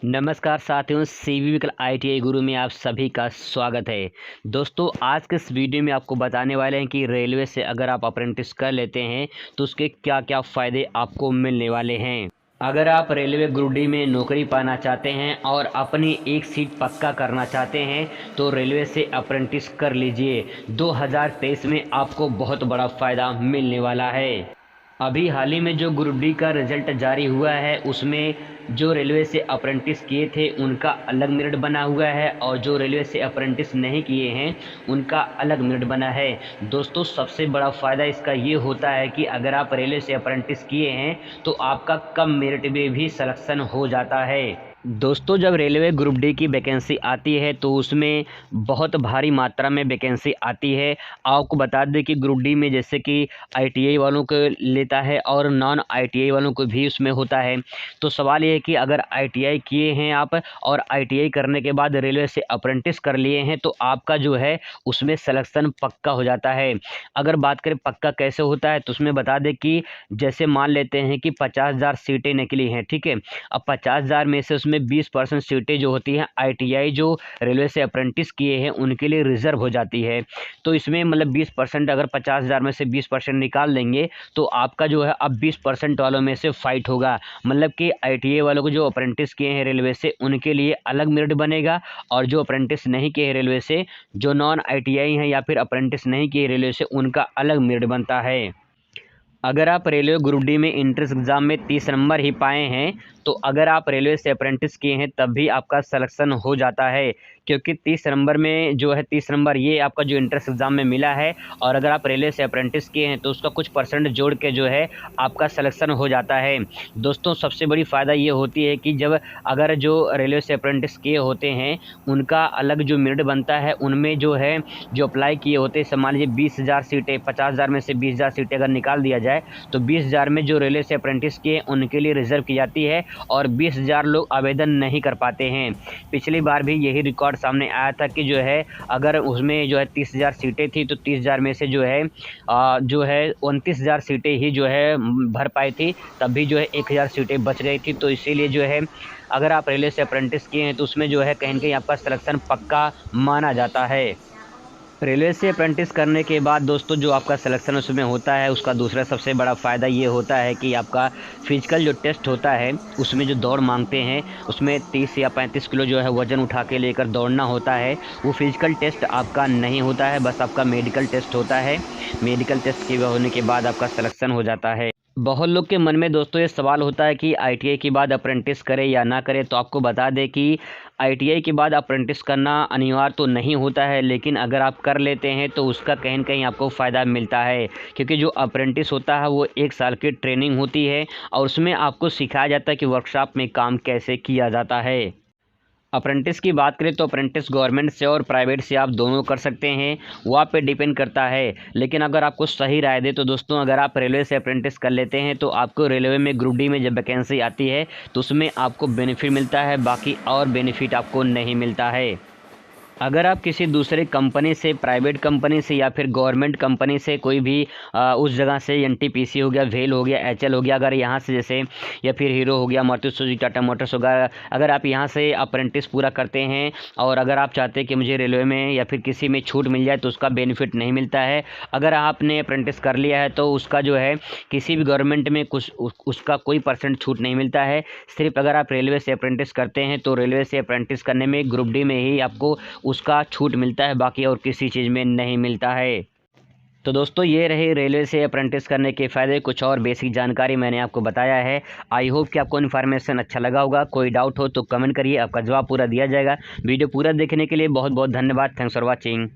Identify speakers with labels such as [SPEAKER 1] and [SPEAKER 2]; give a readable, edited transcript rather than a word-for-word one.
[SPEAKER 1] नमस्कार साथियों, सीवी विकल आईटीआई गुरु में आप सभी का स्वागत है। दोस्तों, आज के इस वीडियो में आपको बताने वाले हैं कि रेलवे से अगर आप अप्रेंटिस कर लेते हैं तो उसके क्या क्या फ़ायदे आपको मिलने वाले हैं। अगर आप रेलवे ग्रुप डी में नौकरी पाना चाहते हैं और अपनी एक सीट पक्का करना चाहते हैं तो रेलवे से अप्रेंटिस कर लीजिए। 2023 में आपको बहुत बड़ा फ़ायदा मिलने वाला है। अभी हाल ही में जो ग्रुप डी का रिज़ल्ट जारी हुआ है उसमें जो रेलवे से अप्रेंटिस किए थे उनका अलग मेरिट बना हुआ है और जो रेलवे से अप्रेंटिस नहीं किए हैं उनका अलग मेरिट बना है। दोस्तों, सबसे बड़ा फ़ायदा इसका ये होता है कि अगर आप रेलवे से अप्रेंटिस किए हैं तो आपका कम मेरिट में भी सिलेक्शन हो जाता है। दोस्तों, जब रेलवे ग्रुप डी की वैकेंसी आती है तो उसमें बहुत भारी मात्रा में वैकेंसी आती है। आपको बता दें कि ग्रुप डी में जैसे कि आईटीआई वालों को लेता है और नॉन आईटीआई वालों को भी उसमें होता है। तो सवाल ये है कि अगर आईटीआई किए हैं आप और आईटीआई करने के बाद रेलवे से अप्रेंटिस कर लिए हैं तो आपका जो है उसमें सिलेक्शन पक्का हो जाता है। अगर बात करें पक्का कैसे होता है तो उसमें बता दें कि जैसे मान लेते हैं कि 50,000 सीटें निकली हैं, ठीक है। अब 50,000 में से उसमें 20% सीटें जो होती हैं आईटीआई जो रेलवे से अप्रेंटिस किए हैं उनके लिए रिजर्व हो जाती है। तो इसमें मतलब 20% अगर 50,000 में से 20% निकाल देंगे तो आपका जो है अब 20% वालों में से फाइट होगा। मतलब कि आईटीआई वालों को जो अप्रेंटिस किए हैं रेलवे से उनके लिए अलग मेरिट बनेगा और जो अप्रेंटिस नहीं किए हैं रेलवे से, जो नॉन आईटीआई हैं या फिर अप्रेंटिस नहीं किए रेलवे से, उनका अलग मेरिट बनता है। अगर आप रेलवे ग्रुप डी में एंट्रेंस एग्ज़ाम में 30 नंबर ही पाए हैं तो अगर आप रेलवे से अप्रेंटिस किए हैं तब भी आपका सिलेक्शन हो जाता है, क्योंकि 30 नंबर में जो है 30 नंबर ये आपका जो एंट्रेंस एग्ज़ाम में मिला है और अगर आप रेलवे से अप्रेंटिस किए हैं तो उसका कुछ परसेंट जोड़ के जो है आपका सिलेक्शन हो जाता है। दोस्तों, सबसे बड़ी फ़ायदा ये होती है कि जब अगर जो रेलवे से अप्रेंटिस किए होते हैं उनका अलग जो मेरिट बनता है उनमें जो है जो अप्लाई किए होते हैं, मान लीजिए 20,000 सीटें, 50,000 में से 20,000 सीटें अगर निकाल दिया जाए तो 20,000 में जो रेलवे से अप्रेंटिस किए उनके लिए रिजर्व की जाती है और 20,000 लोग आवेदन नहीं कर पाते हैं। पिछली बार भी यही रिकॉर्ड सामने आया था कि जो है अगर उसमें जो है 30,000 सीटें थी तो 30,000 में से जो है 29,000 सीटें ही जो है भर पाई थी, तब भी जो है 1,000 सीटें बच गई थी। तो इसीलिए जो है अगर आप रेलवे से अप्रेंटिस किए हैं तो उसमें जो है कहीं न कहीं आपका सिलेक्शन पक्का माना जाता है। रेलवे से अप्रेंटिस करने के बाद दोस्तों जो आपका सिलेक्शन उसमें होता है उसका दूसरा सबसे बड़ा फ़ायदा ये होता है कि आपका फिजिकल जो टेस्ट होता है उसमें जो दौड़ मांगते हैं उसमें 30 या 35 किलो जो है वज़न उठा के लेकर दौड़ना होता है। वो फिजिकल टेस्ट आपका नहीं होता है, बस आपका मेडिकल टेस्ट होता है। मेडिकल टेस्ट के होने के बाद आपका सिलेक्शन हो जाता है। बहुत लोग के मन में दोस्तों ये सवाल होता है कि आईटीआई के बाद अप्रेंटिस करें या ना करें। तो आपको बता दें कि आईटीआई के बाद अप्रेंटिस करना अनिवार्य तो नहीं होता है, लेकिन अगर आप कर लेते हैं तो उसका कहीं न कहीं आपको फ़ायदा मिलता है, क्योंकि जो अप्रेंटिस होता है वो 1 साल की ट्रेनिंग होती है और उसमें आपको सिखाया जाता है कि वर्कशॉप में काम कैसे किया जाता है। अप्रेंटिस की बात करें तो अप्रेंटिस गवर्नमेंट से और प्राइवेट से आप दोनों कर सकते हैं, वो आप पे डिपेंड करता है। लेकिन अगर आपको सही राय दे तो दोस्तों अगर आप रेलवे से अप्रेंटिस कर लेते हैं तो आपको रेलवे में ग्रुप डी में जब वैकेंसी आती है तो उसमें आपको बेनिफिट मिलता है, बाकी और बेनिफिट आपको नहीं मिलता है। अगर आप किसी दूसरे कंपनी से, प्राइवेट कंपनी से या फिर गवर्नमेंट कंपनी से कोई भी उस जगह से एनटीपीसी हो गया, वेल हो गया, एचएल हो गया, अगर यहाँ से जैसे या फिर हीरो हो गया, मारुति सुजुकी, टाटा मोटर्स हो गया, अगर आप यहाँ से अप्रेंटिस पूरा करते हैं और अगर आप चाहते हैं कि मुझे रेलवे में या फिर किसी में छूट मिल जाए तो उसका बेनिफिट नहीं मिलता है। अगर आपने अप्रेंटिस कर लिया है तो उसका जो है किसी भी गवर्नमेंट में कुछ उसका कोई परसेंट छूट नहीं मिलता है। सिर्फ अगर आप रेलवे से अप्रेंटिस करते हैं तो रेलवे से अप्रेंटिस करने में ग्रुप डी में ही आपको उसका छूट मिलता है, बाकी और किसी चीज़ में नहीं मिलता है। तो दोस्तों ये रहे रेलवे से अप्रेंटिस करने के फ़ायदे, कुछ और बेसिक जानकारी मैंने आपको बताया है। आई होप कि आपको इन्फॉर्मेशन अच्छा लगा होगा। कोई डाउट हो तो कमेंट करिए, आपका जवाब पूरा दिया जाएगा। वीडियो पूरा देखने के लिए बहुत बहुत धन्यवाद। Thanks for watching.